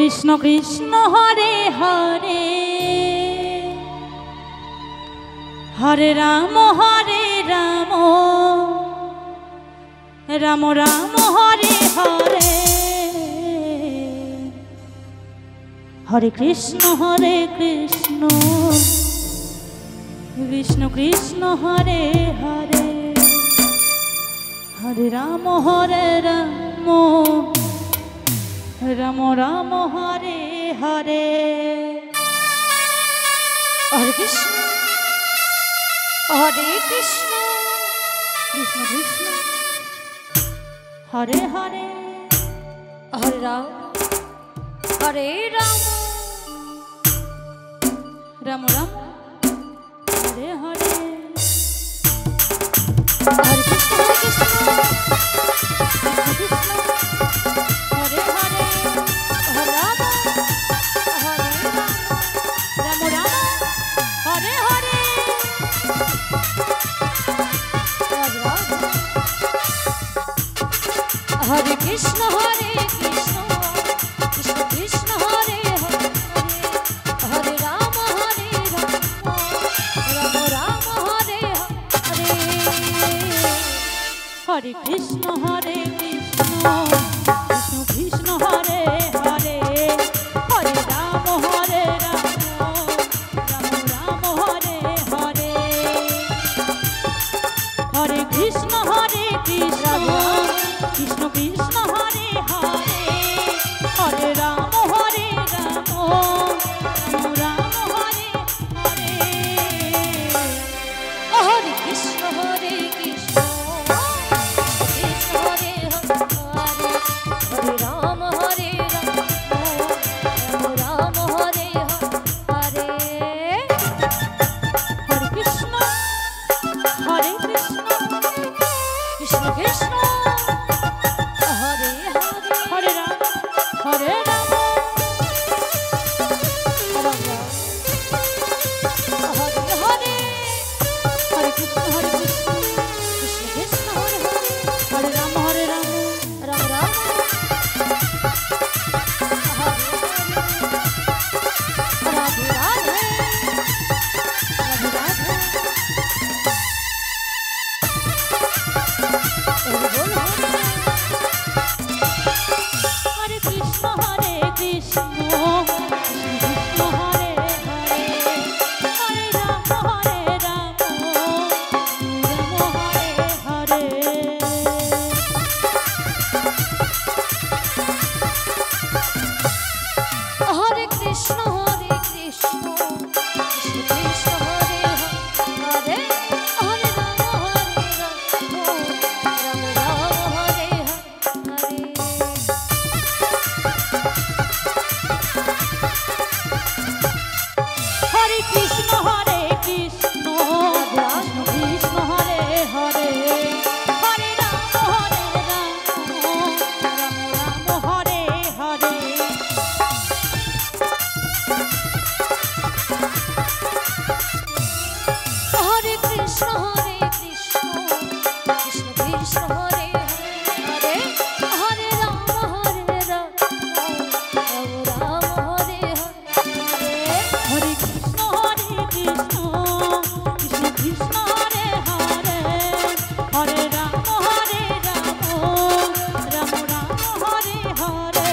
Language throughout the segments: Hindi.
कृष्ण कृष्ण हरे हरे हरे राम राम राम हरे हरे हरे कृष्ण कृष्ण कृष्ण हरे हरे हरे राम राम राम हरे हरे हरे कृष्ण कृष्ण कृष्ण हरे हरे हरे राम राम राम हरे हरे हरे कृष्ण हरे हरे हरे राम राम राम हरे हरे हरे कृष्ण कृष्ण कृष्ण हरे हरे हरे राम राम राम हरे हरे हरे कृष्ण कृष्ण कृष्ण हरे हरे हरे राम राम हरे हरे हरे कृष्ण कृष्ण कृष्ण हरे हरे हरे राम राम हरे हरे हरे कृष्ण कृष्ण कृष्ण हरे हरे हरे राम राम हरे हरे हरे कृष्ण कृष्ण कृष्ण हरे हरे हरे राम हरे राम हरे हरे हरे कृष्ण कृष्ण कृष्ण हरे हरे हरे राम राम राम राधे राधे राधे राधे बोल हरे कृष्ण कृष्ण कृष्ण हरे हरे हरे राम राम हरे हरे कृष्ण कृष्ण कृष्ण हरे हरे हरे राम राम हरे हरे हरे कृष्ण कृष्ण कृष्ण हरे हरे हरे राम राम हरे हरे हरे कृष्ण कृष्ण कृष्ण हरे हरे हरे राम राम हरे हरे हरे कृष्ण कृष्ण कृष्ण हरे हरे हरे राम राम हरे हरे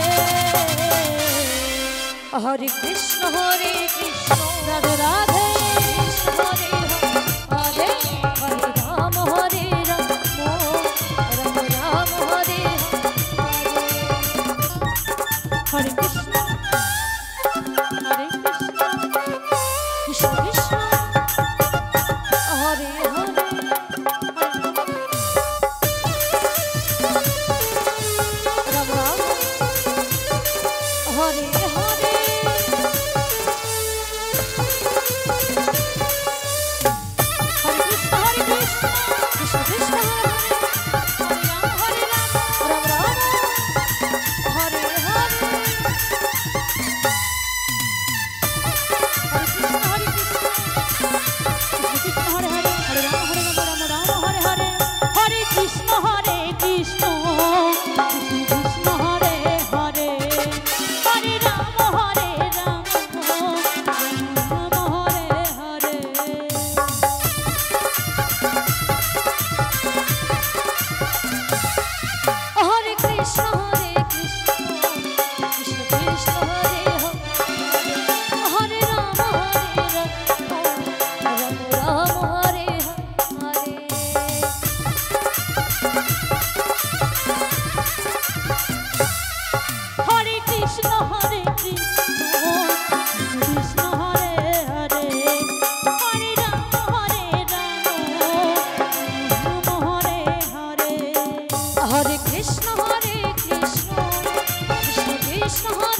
हरे कृष्ण कृष्ण राधे राधे कृष्ण हरे हरे हरे राम राम हरे हरे हरे कृष्ण कृष्ण कृष्ण हरे हरे राम राम हरे हरे কৃষ্ণ হরে কৃষ্ণ কৃষ্ণ কৃষ্ণ হরে হরে রাম রাম রাম হরে হরে। হরে কৃষ্ণ হরে কৃষ্ণ কৃষ্ণ হরে হরে হরে রাম রাম হরে হরে। হরে কৃষ্ণ হরে কৃষ্ণ কৃষ্ণ কৃষ্ণ হরে